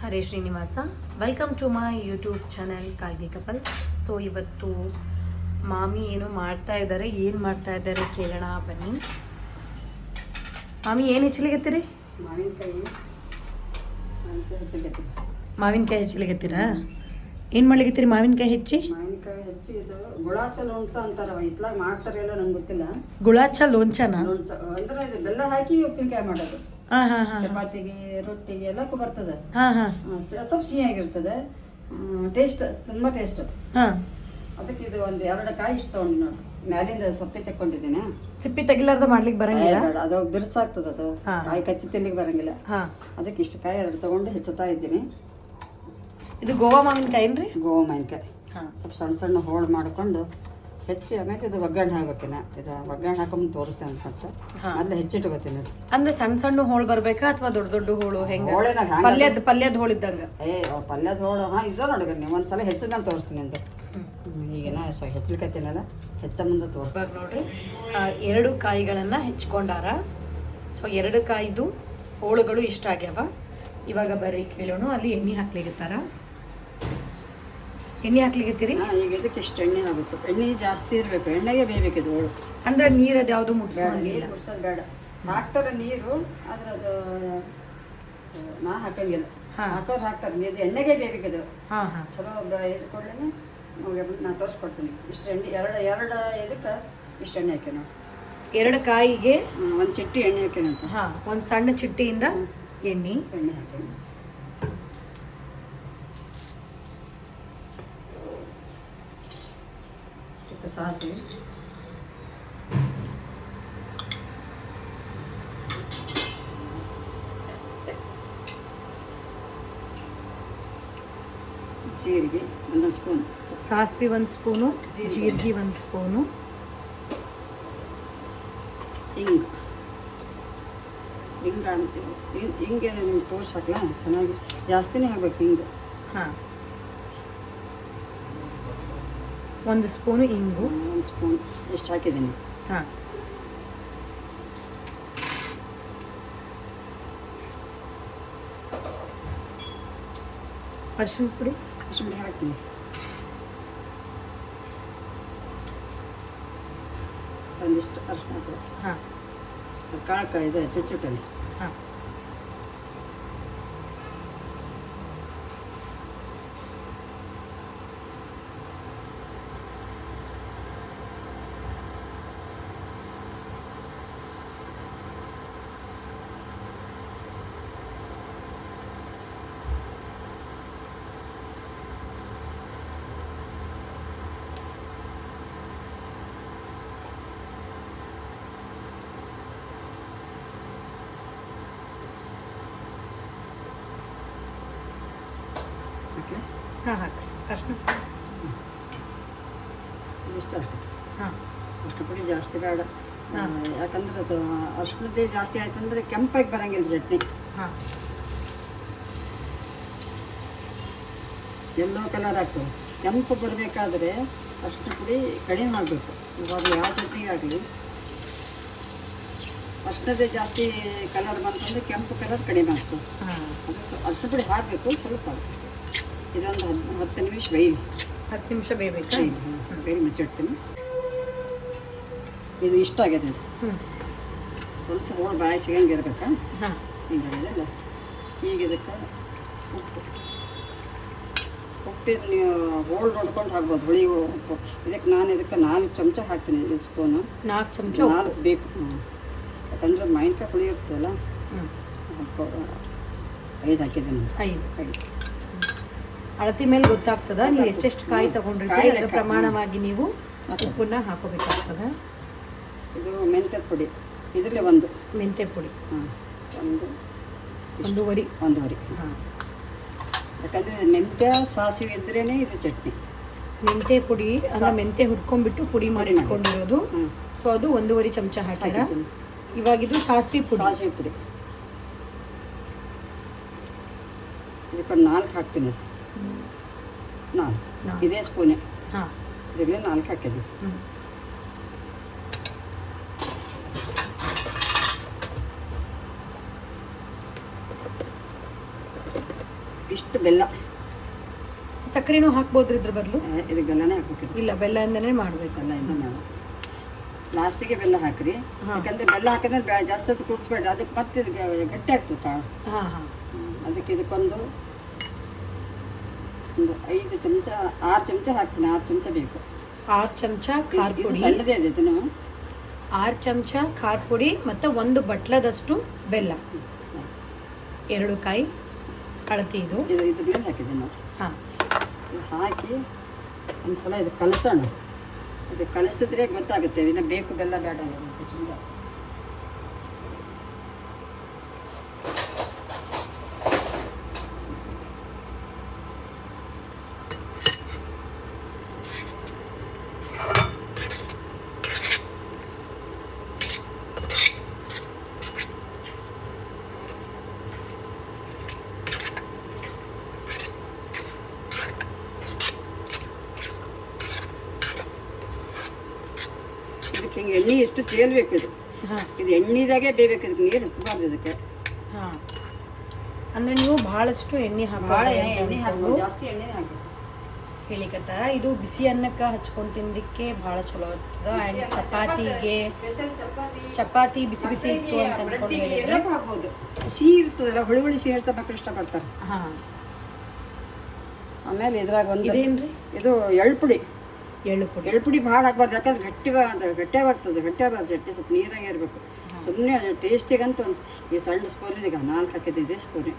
Hare Srinivasa, welcome to my YouTube channel Kalgi couple. So ಇವತ್ತು ಮಾಮಿ ಏನೋ ಮಾಡ್ತಾ ಇದ್ದಾರೆ. ಏನು ಮಾಡ್ತಾ ಇದ್ದಾರೆ ಕೇಳೋಣ ಬನ್ನಿ. ಮಾಮಿ ಏನು ಹೆಚ್ಚಲಿಗತ್ತೀರಿ? ಮಾವಿನಕಾಯಿ ಹೆಚ್ಚಲಿಗತ್ತೀರಾ? ಏನು ಮಾಡ್ಲಿಗತ್ತೀರಿ ಮಾವಿನಕಾಯಿ ಹೆಚ್ಚಿ? ಮಾವಿನಕಾಯಿ ಹೆಚ್ಚಿ ಇದು ಗುಳಾಚ ಲೋಣ್ಸ ಅಂತಾರವ, ಇತ್ಲಾಗ ಮಾಡ್ತಾರಿಲ್ಲ ನಂಗೆ ಗೊತ್ತಿಲ್ಲ. ಗುಳಾಚ ಲೋಂಚನ ಲೋಣ್ಸ ಅಂದ್ರೆ ಇದು ಬೆಲ್ಲ ಹಾಕಿ ಉಪ್ಪಿನಕಾಯಿ ಮಾಡೋದು. ಹಾಂ ಹಾಂ ಹಾಂ ಚಪಾತಿಗೆ ರೊಟ್ಟಿಗೆ ಎಲ್ಲಕ್ಕೂ ಬರ್ತದೆ. ಹಾಂ ಹಾಂ ಸ್ವಲ್ಪ ಸಿಹಿಯಾಗಿರ್ತದೆ, ಟೇಸ್ಟ್ ತುಂಬಾ ಟೇಸ್ಟ್. ಹಾಂ, ಅದಕ್ಕೆ ಇದು ಒಂದು 2 ಕಾಯಿ ಇಷ್ಟು ತಗೊಂಡು ನೋಡಿ, ಮ್ಯಾಲಿಂದ ಸೊಪ್ಪೆ ತಕ್ಕೊಂಡಿದ್ದೀನಿ. ಸಿಪ್ಪಿ ತೆಗಿಲಾರ್ದ ಮಾಡ್ಲಿಕ್ಕೆ ಬರಂಗಿಲ್ಲ. ಅದು ಬಿರ್ಸಾಗ್ತದೆ, ಅದು ಕಾಯಿ ಕಚ್ಚಿ ತಿನ್ಲಿಕ್ಕೆ ಬರಂಗಿಲ್ಲ. ಹಾಂ, ಅದಕ್ಕೆ ಇಷ್ಟು ಕಾಯಿ 2 ತಗೊಂಡು ಹೆಚ್ಚುತ್ತಾ ಇದ್ದೀನಿ. ಇದು ಗೋವಾ ಮಾವಿನಕಾಯಿ ಏನ್ರಿ? ಗೋವಾ ಮಾವಿನಕಾಯಿ ಹಾಂ, ಸ್ವಲ್ಪ ಸಣ್ಣ ಸಣ್ಣ ಹೋಳು ಮಾಡಿಕೊಂಡು ಹೆಚ್ಚಿ ಆಮೇಲೆ ಇದು ಒಗ್ಗರಣೆ ಹಾಕ್ಬೇಕಿನ. ಇದು ಒಗ್ಗರಣೆ ಹಾಕೊಂಡ್ ತೋರಿಸ್ತೇನೆ ಅಂತ ಮೊದಲು ಹೆಚ್ಚಿಟ್ಕೋತೀನಿ. ಅಂದ್ರೆ ಸಣ್ಣ ಸಣ್ಣ ಹೋಳು ಬರ್ಬೇಕಾ ಅಥವಾ ದೊಡ್ಡ ದೊಡ್ಡ ಹೋಳು? ಹೆಂಗ ಹೋಳಿನಾಗ ಪಲ್ಯದ ಹೋಳು ಇದ್ದಂಗ? ಪಲ್ಯದ ಹೋಳು ಇದು ನೋಡಿ, ನೀವು ಒಂದ್ಸಲ ಹೆಚ್ಚಿದ್ಮೇಲೆ ತೋರಿಸ್ತೀನಿ ಅಂತ. ಈಗಿನ ಹೆಚ್ಚಿಲ್ಕತ್ತೀನಲ್ಲ, ಹೆಚ್ಚ ಮುಂದೆ ತೋರಿಸ್ತೀನಿ. ಇವಾಗ ನೋಡ್ರಿ, 2 ಕಾಯಿಗಳನ್ನ ಹೆಚ್ಕೊಂಡಾರ. ಸೊ 2 ಕಾಯಿದು ಹೋಳುಗಳು ಇಷ್ಟ ಆಗ್ಯಾವ. ಇವಾಗ ಬರ್ರಿ ಕೇಳೋಣ. ಅಲ್ಲಿ ಎಣ್ಣೆ ಹಾಕ್ಲಿಗತ್ತಾರ. ಎಣ್ಣೆ ಹಾಕ್ಲಿಗತ್ತೀರಿ? ಈಗ ಇದಕ್ಕೆ ಇಷ್ಟು ಎಣ್ಣೆ ಹಾಕಬೇಕು. ಎಣ್ಣೆ ಜಾಸ್ತಿ ಇರಬೇಕು, ಎಣ್ಣೆಗೆ ಬೇಯಬೇಕಿದು ಹೋಳು. ಅಂದ್ರೆ ನೀರು ಅದು ಯಾವುದು ಬೇಡ, ಮುಟ್ಸೋಂಗಿಲ್ಲ? ನೀರು ಕುಡ್ಸೋದು ಬೇಡ. ಹಾಕ್ತಾರೆ ನೀರು, ಆದ್ರೆ ಅದು ನಾ ಹಾಕಂಗಿಲ್ಲ. ಹಾಕೋರು ಹಾಕ್ತಾರೆ ನೀರು, ಎಣ್ಣೆಗೆ ಬೇಯಬೇಕಿದು. ಹಾಂ ಹಾಂ, ಚಲೋ ಇದು ಕೊಡ್ಲೇನೆ ನಾ ತೋರಿಸ್ಕೊಡ್ತೀನಿ. ಇಷ್ಟು ಎಣ್ಣೆ ಎರಡು ಇದಕ್ಕೆ ಇಷ್ಟು ಎಣ್ಣೆ ಹಾಕಿ ನೋಡಿ. 2 ಕಾಯಿಗೆ 1 ಚಿಟ್ಟಿ ಎಣ್ಣೆ ಹಾಕೇನಂತ. ಹಾಂ, ಒಂದು ಸಣ್ಣ ಚಿಟ್ಟಿಯಿಂದ ಎಣ್ಣೆ ಹಾಕೇನಿ. ಸಾಸಿವೆ, ಜೀರಿಗೆ 1 ಸ್ಪೂನ್, ಸಾಸಿವೆ 1 ಸ್ಪೂನು, ಜೀರಿಗೆ 1 ಸ್ಪೂನು, ಹಿಂಗೆ ನಿಮ್ಗೆ ತೋರ್ಸಕ್ಲ ಚೆನ್ನಾಗಿ ಜಾಸ್ತಿನೇ ಹಾಕ್ಬೇಕು ಹಿಂಗೆ. ಹಾಂ, 1 ಸ್ಪೂನು ಇಂಗು, 1 ಸ್ಪೂನ್ ಎಷ್ಟು ಹಾಕಿದ್ದೀನಿ. ಹಾಂ, ಅರಿಶಿನ ಪುಡಿ ಹಾಕ್ತೀನಿ. ಒಂದಿಷ್ಟು ಅರಿಶಿನ ಹಾಕಿ. ಹಾಂ, ಕಾಳು ಇದೆ ಚುಚ್ಚುಟಲ್ಲಿ. ಹಾಂ, ಹಾಂ ಹಾಕಿ. ಅರಿಶಿನ ಇಷ್ಟು ಅಷ್ಟು. ಹಾಂ, ಅಷ್ಟು ಪುಡಿ ಜಾಸ್ತಿ ಬೇಡ, ಯಾಕಂದ್ರೆ ಅದು ಅರಿಶಿನದ್ದೇ ಜಾಸ್ತಿ ಆಯ್ತಂದ್ರೆ ಕೆಂಪಾಗಿ ಬರಂಗಿಲ್ಲ ಚಟ್ನಿ. ಹಾಂ, ಎಲ್ಲೋ ಕಲರ್ ಆಗ್ತದೆ. ಕೆಂಪು ಬರಬೇಕಾದ್ರೆ ಅಷ್ಟು ಪುಡಿ ಕಡಿಮೆ ಮಾಡಬೇಕು. ಇವಾಗ ಯಾವ ಚಟ್ನಿಗೆ ಆಗಲಿ ಅಷ್ಟದೇ ಜಾಸ್ತಿ ಕಲರ್ ಬಂತಂದ್ರೆ ಕೆಂಪು ಕಲರ್ ಕಡಿಮೆ ಆಗ್ತದೆ. ಹಾಂ, ಅದು ಅಷ್ಟು ಪುಡಿ ಹಾಕಬೇಕು ಸ್ವಲ್ಪ. ಇದೊಂದು 10 ನಿಮಿಷ ಬೇಯಲಿ. 10 ನಿಮಿಷ ಬೇಯಬೇಕಾ? ಬೇರೆ ಮುಚ್ಚಿಡ್ತೀನಿ. ಇದು ಇಷ್ಟ ಆಗಿದೆ. ಸ್ವಲ್ಪ ಹೋಳು ಬಾಯಿ ಸಿಗಂಗೆ ಇರ್ಬೇಕಾ? ಹಾಂ, ಹಿಂಗಾಗಿದೆಲ್ಲ. ಈಗ ಇದಕ್ಕೆ ಉಪ್ಪಿದ್ದು ನೀವು ಹೋಳು ನೋಡ್ಕೊಂಡು ಹಾಕ್ಬೋದು, ಹುಳಿ ಉಪ್ಪು. ಇದಕ್ಕೆ ನಾನು 4 ಚಮಚ ಹಾಕ್ತೀನಿ. 1 ಸ್ಪೂನು 4 ಚಮಚ 4 ಬೇಕು. ಯಾಕಂದ್ರೆ ಮಾವಿನಕಾಯಿ ಹುಳಿ ಇರ್ತದಲ್ಲ, 5 ಹಾಕಿದ್ದೀನಿ. 5 ಅಳತಿ ಮೇಲೆ ಗೊತ್ತಾಗ್ತದ ನೀವು ಎಷ್ಟೆಷ್ಟು ಕಾಯಿ ತಗೊಂಡಿರ್ತೀರಿ, ಅದರ ಪ್ರಮಾಣವಾಗಿ ನೀವು ಉಪ್ಪನ್ನ ಹಾಕೋಬೇಕಾಗ್ತದ. ಇದು ಮೆಂತ್ಯ ಪುಡಿ, ಇದರಲ್ಲಿ 1 ಮೆಂತ್ಯ ಪುಡಿ. ಹಾಂ, ಒಂದೂವರೆ. ಹಾಂ, ಯಾಕಂದರೆ ಮೆಂತ್ಯ ಸಾಸಿವೆ ಇದ್ರೇ ಇದು ಚಟ್ನಿ. ಮೆಂತ್ಯ ಪುಡಿ ಅಂದ್ರೆ ಮೆಂತ್ಯ ಹುರ್ಕೊಂಡ್ಬಿಟ್ಟು ಪುಡಿ ಮಾಡಿ ಇಟ್ಕೊಂಡಿರೋದು. ಸೊ ಅದು 1.5 ಚಮಚ ಹಾಕಿರ. ಇವಾಗ ಇದು ಸಾಸಿವೆ ಪುಡಿ. ಇದಕ್ಕೆ 4 ಹಾಕ್ತೀನಿ. 4 ಇದೇ ಸ್ಪೂನೆ. ಹಾಂ, ಇದರಲ್ಲಿ 4 ಹಾಕಿದ್ವಿ. ಇಷ್ಟು ಬೆಲ್ಲ, ಸಕ್ಕರೆನೂ ಹಾಕ್ಬೋದ್ರಿ ಇದ್ರ ಬದಲು? ಇದು ಬೆಲ್ಲನೇ ಹಾಕ್ಬೇಕು. ಇಲ್ಲ, ಬೆಲ್ಲದಿಂದನೇ ಮಾಡಬೇಕು. ಬೆಲ್ಲದಿಂದ ಮಾಡು. ಲಾಸ್ಟಿಗೆ ಬೆಲ್ಲ ಹಾಕ್ರಿ, ಯಾಕಂದ್ರೆ ಬೆಲ್ಲ ಹಾಕಿದ್ರೆ ಜಾಸ್ತಿ ಹೊತ್ತು ಕುದಿಸ್ಬೇಡ್ರಿ, ಅದಕ್ಕೆ ಮತ್ತೆ ಇದು ಗಟ್ಟಿ ಆಗ್ತದೆ ಕಾಳು. ಅದಕ್ಕೆ ಇದಕ್ಕೊಂದು 5 ಚಮಚ 6 ಚಮಚ ಹಾಕ್ತೀನಿ. 6 ಚಮಚ ಬೇಕು. 6 ಚಮಚ ಖಾರ ಪುಡಿ, ಸಣ್ಣದೇ ಇದೆ ಇದನ್ನು. 6 ಚಮಚ ಖಾರ ಪುಡಿ ಮತ್ತು 1 ಬಟ್ಲದಷ್ಟು ಬೆಲ್ಲ, 2 ಕಾಯಿ ಅಳತಿ. ಇದ್ರ ಮೇಲೆ ಹಾಕಿದ್ದೀನಿ ನೋಡಿ. ಹಾಂ, ಇದು ಹಾಕಿ ಒಂದ್ಸಲ ಇದು ಕಲಸೋಣ. ಇದು ಕಲಿಸಿದ್ರೆ ಗೊತ್ತಾಗುತ್ತೆ ಇನ್ನು ಬೇಕು ಬೆಲ್ಲ ಬೇಡ ಅಂತ. ಇದಕ್ಕೆ ಹಿಂಗೆ ಎಣ್ಣೆ ಎಷ್ಟು ತೇಲ್ಬೇಕು. ಇದು ಎಣ್ಣೆದಾಗೆ ಬೇಯಬೇಕು. ಇದಕ್ಕೆ ನೀರು ಹಚ್ಚಬಾರ್ದು ಇದಕ್ಕೆ. ಅಂದ್ರೆ ನೀವು ಬಹಳಷ್ಟು ಎಣ್ಣೆ ಭಾಳ ಎಣ್ಣೆ ಹಾಕ್ಬೋದು, ಜಾಸ್ತಿ ಎಣ್ಣೆ ಹಾಕಬೇಕು ಹೇಳಿಕತ್ತಾರ. ಇದು ಬಿಸಿ ಅನ್ನಕ್ಕೆ ಹಚ್ಕೊಂಡು ತಿನ್ಲಿಕ್ಕೆ ಭಾಳ ಚಲೋ ಇರ್ತದ. ಆ್ಯಂಡ್ ಚಪಾತಿಗೆ, ಚಪಾತಿ ಬಿಸಿ ಬಿಸಿ ಇತ್ತು ಅಂತ ಅನ್ಕೊಂಡು ಹೇಳಿದ್ರೆ ಹಾಕ್ಬೋದು. ಸಿಹಿ ಇರ್ತದಲ್ಲ, ಹುಳಿ ಹುಳಿ ಸಿಹಿ ಇರ್ತದೆ, ಮಕ್ಕಳು ಇಷ್ಟಪಡ್ತಾರೆ. ಆಮೇಲೆ ಇದ್ರಾಗ ಒಂದು ಇದೇನ್ರಿ? ಇದು ಎಳ್ಪುಡಿ. ಎಳ್ಳು ಪುಡಿ ಭಾಳ ಹಾಕ್ಬಾರ್ದು, ಯಾಕಂದ್ರೆ ಗಟ್ಟಿಯಾಗಿ ಬರ್ತದೆ. ಗಟ್ಟಿಯಾಗಬಾರ್ದು, ಚಟ್ನಿ ಸ್ವಲ್ಪ ನೀರಾಗೆ ಇರಬೇಕು. ಸುಮ್ಮನೆ ಅದು ಟೇಸ್ಟಿಗಂತ ಒಂದು ಈ ಸಣ್ಣ ಸ್ಪೂನ್ ಈಗ 4 ಹಾಕಿದ್ದೆ ಸ್ಪೂನ್.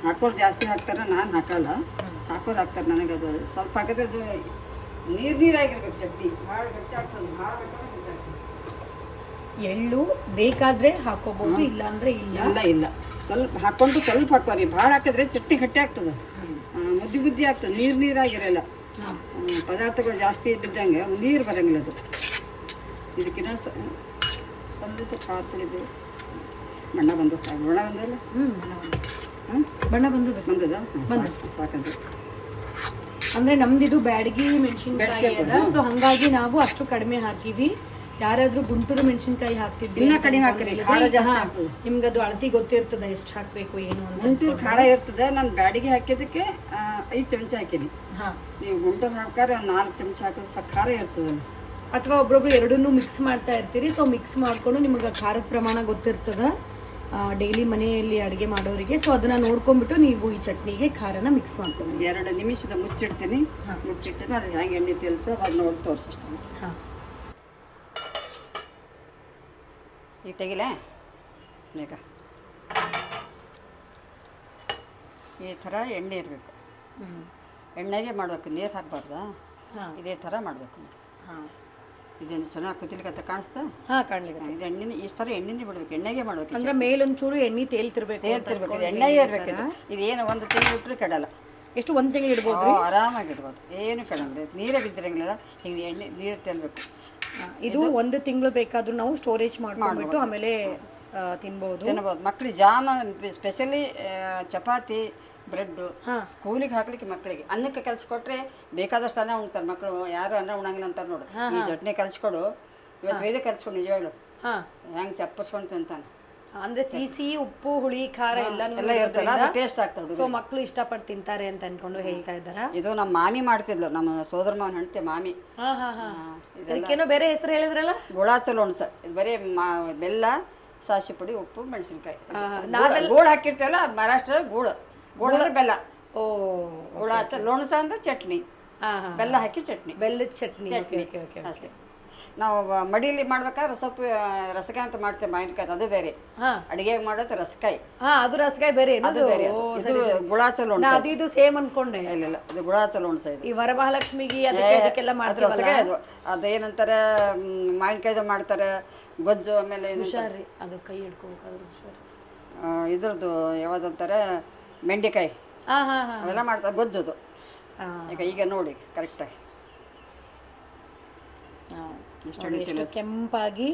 ಹಾಕೋರು ಜಾಸ್ತಿ ಹಾಕ್ತಾರೆ, ನಾನು ಹಾಕಲ್ಲ. ಹಾಕೋರು ಹಾಕ್ತಾರೆ. ನನಗೆ ಅದು ಸ್ವಲ್ಪ ಹಾಕಿದ್ರೆ ಅದು ನೀರಾಗಿರ್ಬೇಕು ಚಟ್ನಿ. ಭಾಳ ಗಟ್ಟಿ ಆಗ್ತದೆ. ಭಾಳ ಎಳ್ಳು ಬೇಕಾದ್ರೆ ಹಾಕೋಬಹುದು, ಇಲ್ಲ ಅಂದ್ರೆ ಇಲ್ಲ. ಸ್ವಲ್ಪ ಹಾಕೊಂಡು ಸ್ವಲ್ಪ ಹಾಕೋರಿ. ಭಾಳ ಹಾಕಿದ್ರೆ ಚಟ್ನಿ ಗಟ್ಟಿ ಆಗ್ತದೆ, ಮುದ್ದಿ ಆಗ್ತದೆ, ನೀರಾಗಿರಲ್ಲ. ಪದಾರ್ಥಗಳು ಜಾಸ್ತಿ ಬಿದ್ದಂಗೆ ನೀರು ಬರಂಗಿಲ್ಲ ಅದು. ಇದಕ್ಕಿನ್ನ ಸ್ವಲ್ಪ ಖಾರ ಪುಡಿ ಬಣ್ಣ ಬಂದ ಸಾಕು. ಬಣ್ಣ ಬಂದದ ಸಾಕಂದ್ರೆ ಅಂದ್ರೆ ನಮ್ದಿದು ಬ್ಯಾಡಗಿ ಮೆಣಸಿನ್ಕಾಯಿ ಅದ. ಸೊ ಹಂಗಾಗಿ ನಾವು ಅಷ್ಟು ಕಡಿಮೆ ಹಾಕಿವಿ. ಯಾರಾದ್ರೂ ಗುಂಟೂರು ಮೆಣಸಿನ್ಕಾಯಿ ಹಾಕ್ತಿದ್ವಿ, ಕಡಿಮೆ ಹಾಕ್ರಿ. ನಿಮ್ಗೆ ಅದು ಅಳತಿ ಗೊತ್ತಿರ್ತದ ಎಷ್ಟು ಹಾಕ್ಬೇಕು ಏನು ಅಂತ. ಗುಂಟೂರು ಖಾರ ಇರ್ತದೆ. ನಾನು ಬ್ಯಾಡಿಗೆ ಹಾಕಿದ್ದಕ್ಕೆ 5 ಚಮಚ ಹಾಕಿನಿ. ನೀವು ಗುಂಟೂರು ಹಾಕಾರ 4 ಚಮಚ ಹಾಕಿದ್ರೆ ಖಾರ ಇರ್ತದೆ. ಅಥವಾ ಒಬ್ರೊಬ್ರು ಎರಡನ್ನೂ ಮಿಕ್ಸ್ ಮಾಡ್ತಾ ಇರ್ತೀರಿ. ಸೊ ಮಿಕ್ಸ್ ಮಾಡ್ಕೊಂಡು ನಿಮಗೆ ಖಾರದ ಪ್ರಮಾಣ ಗೊತ್ತಿರ್ತದ ಡೈಲಿ ಮನೆಯಲ್ಲಿ ಅಡುಗೆ ಮಾಡೋರಿಗೆ. ಸೊ ಅದನ್ನ ನೋಡ್ಕೊಂಡ್ಬಿಟ್ಟು ನೀವು ಈ ಚಟ್ನಿಗೆ ಖಾರನ ಮಿಕ್ಸ್ ಮಾಡ್ಕೊಂಡು 2 ನಿಮಿಷದ ಮುಚ್ಚಿಡ್ತೀನಿ. ಮುಚ್ಚಿಟ್ಟು ಅದು ಹೆಂಗೆ ಎಣ್ಣೆ ತೇಲ್ತದೆ ಅದು ನೋಡಿ ತೋರಿಸಷ್ಟೇ. ಈಗ ತೆಗಿಲ ಈಗ ಈ ಥರ ಎಣ್ಣೆ ಇರಬೇಕು. ಎಣ್ಣೆಗೆ ಮಾಡಬೇಕು, ನೀರು ಹಾಕಬಾರ್ದಾ? ಇದೇ ಥರ ಮಾಡಬೇಕು. ಇದೇನು ಚೆನ್ನಾಗಿ ಕುದಿಲಿಕ್ಕೆ ಕಾಣಿಸ್ತಾ? ಕಾಣ್ಲಿಕ್ಕೆ. ಇದು ಎಣ್ಣೆ ಈ ಥರ ಎಣ್ಣೆನೇ ಬಿಡ್ಬೇಕು, ಎಣ್ಣೆಗೆ ಮಾಡ್ಬೇಕು. ಅಂದ್ರೆ ಮೇಲೊಂಚೂರು ಎಣ್ಣೆ ತೇಲ್ತಿರ್ಬೇಕು. ಇದು ಎಣ್ಣೆಗೆ ಇರಬೇಕು. ಇದೇನು 1 ತಿಂಗಳು ಇಟ್ಟರೆ ಕೆಡಲ್ಲ. ಎಷ್ಟು 1 ತಿಂಗಳು ಇಡ್ಬೋದು? ಆರಾಮಾಗಿಡ್ಬೋದು, ಏನು ಕೆಡಂಗಿಲ್ಲ. ನೀರೇ ಬಿದ್ದಿರಂಗಿಲ್ಲ. ಹಿಂಗೆ ಎಣ್ಣೆ ನೀರು ತೆಲ್ಬೇಕು. ಇದು 1 ತಿಂಗಳು ಬೇಕಾದ್ರೂ ನಾವು ಸ್ಟೋರೇಜ್ ಮಾಡ್ಕೊಂಡ್ಬಿಟ್ಟು ಆಮೇಲೆ ತಿನ್ಬೋದು. ಮಕ್ಕಳಿಗೆ ಜಾಮೂನ್, ಸ್ಪೆಷಲಿ ಚಪಾತಿ, ಬ್ರೆಡ್ಡು ಸ್ಕೂಲಿಗೆ ಹಾಕ್ಲಿಕ್ಕೆ ಮಕ್ಕಳಿಗೆ. ಅನ್ನಕ್ಕೆ ಕಲಿಸ್ಕೊಟ್ರೆ ಬೇಕಾದಷ್ಟು ಅನ್ನ ಉಣ್ತಾರೆ ಮಕ್ಕಳು. ಯಾರು ಅನ್ನ ಉಣಂಗಿಲ್ಲ ಅಂತಾರೆ ನೋಡು. ಈ ಚಟ್ನಿ ಕಲಿಸ್ಕೊಡು, ಇವತ್ತು ವೈದ್ಯ ಕಲಿಸ್ಕೊಂಡು ನಿಜವಾಗ್ಲು ಹೆಂಗೆ ಚಪ್ಪರ್ಸ್ಕೊಂಡು ತಿಂತಾನೆ. ಅಂದ್ರೆ ಸಿಹಿ, ಉಪ್ಪು, ಹುಳಿ, ಖಾರ ಎಲ್ಲ ಇರ್ತಲ್ಲ, ಟೇಸ್ಟ್ ಆಗ್ತದೆ. ಸೊ ಮಕ್ಕಳು ಇಷ್ಟಪಟ್ಟು ತಿಂತಾರೆ ಅಂತ ಅನ್ಕೊಂಡು ಹೇಳ್ತಾ ಇದ್ದಾರ. ಇದು ನಮ್ಮ ಮಾಮಿ ಮಾಡ್ತಿದ್ಲು, ನಮ್ಮ ಸೋದರ ಮಾವನ ಹೆಂಡತಿ ಮಾಮಿ. ಇದಕ್ಕೇನೋ ಬೇರೆ ಹೆಸರು ಹೇಳಿದ್ರಲ್ಲ, ಗುಳಾಚಲ್ ಉಣ್ಸ. ಇದು ಬರೀ ಬೆಲ್ಲ, ಸಾಸಿ ಪುಡಿ, ಉಪ್ಪು, ಮೆಣಸಿನ್ಕಾಯಿ. ಗೂಳು ಹಾಕಿರ್ತೇವಲ್ಲ, ಮಹಾರಾಷ್ಟ್ರದ ಗೂಳು ಅಂದ್ರೆ ಬೆಲ್ಲ. ಗುಳಾಚಲ್ ಲೋಣಸ ಅಂದ್ರೆ ಚಟ್ನಿ, ಬೆಲ್ಲ ಹಾಕಿ ಚಟ್ನಿ, ಬೆಲ್ಲದ ಚಟ್ನಿ ಅಷ್ಟೇ. ನಾವು ಮಡಿಯಲ್ಲಿ ಮಾಡ್ಬೇಕಾದ್ರೆ ರಸಕಾಯಿ ಅಂತ ಮಾಡ್ತೇವೆ, ಮಾವಿನಕಾಯಿ. ಅದು ಬೇರೆ. ಅಡಿಗೆ ಮಾಡೋದು ರಸಕಾಯಿ. ಅದು ರಸಕಾಯಿ ಬೇರೆ, ಅದು ಬೇರೆ. ಇದು ಗುಳಾಚಲ್ ಉಣ್ಸ. ಇದು ಸೇಮ್ ಅನ್ಕೊಂಡೆ. ಇಲ್ಲ, ಇದು ಗುಳಾಚಲ್ ಉಣ್ಸ. ಇದು ಈ ವರಮಹಾಲಕ್ಷ್ಮಿಗೆ ಅದಕ್ಕೆಲ್ಲ ಮಾಡ್ತಾರೆ ರಸಕಾಯಿ. ಅದು ಅದೇನಂತಾರೆ, ಮಾವಿನಕಾಯಿ ಮಾಡ್ತಾರೆ, ಗೊಜ್ಜು. ಆಮೇಲೆ ಅದು ಕೈ ಹಿಡ್ಕೋಬೇಕಾದ್ರೆ ಇದ್ರದ್ದು ಯಾವ್ದಂತಾರೆ, ಬೆಂಡೆಕಾಯಿ ಅವೆಲ್ಲ ಮಾಡ್ತಾರೆ, ಗೊಜ್ಜದು. ಈಗ ನೋಡಿ ಕರೆಕ್ಟಾಗಿ ಕೆಂಪಾಗಿ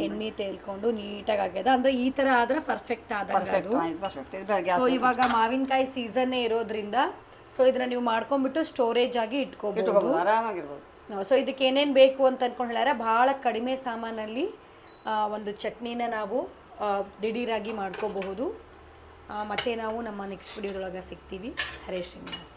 ಎಣ್ಣೆ ತೇಲ್ಕೊಂಡು ನೀಟಾಗಿ ಆಗ್ಯದ. ಅಂದ್ರೆ ಈ ತರ ಆದ್ರೆ ಪರ್ಫೆಕ್ಟ್ ಆದಾಗ. ಸೊ ಇವಾಗ ಮಾವಿನಕಾಯಿ ಸೀಸನ್ನೇ ಇರೋದ್ರಿಂದ ಸೊ ಇದನ್ನ ನೀವು ಮಾಡ್ಕೊಂಡ್ಬಿಟ್ಟು ಸ್ಟೋರೇಜ್ ಆಗಿ ಇಟ್ಕೋಬಹುದು, ಆರಾಮಾಗಿರ್ಬೋದು. ಸೊ ಇದಕ್ಕೆ ಏನೇನ್ ಬೇಕು ಅಂತ ಅನ್ಕೊಂಡು ಹೇಳ್ಯಾರ. ಬಹಳ ಕಡಿಮೆ ಸಾಮಾನಲ್ಲಿ ಒಂದು ಚಟ್ನಿನ ನಾವು ದಿಢೀರಾಗಿ ಮಾಡ್ಕೋಬಹುದು. ಮತ್ತೆ ನಾವು ನಮ್ಮ ನೆಕ್ಸ್ಟ್ ವಿಡಿಯೋದೊಳಗೆ ಸಿಗ್ತೀವಿ. ಹರೇ ಶ್ರೀನಿವಾಸ್.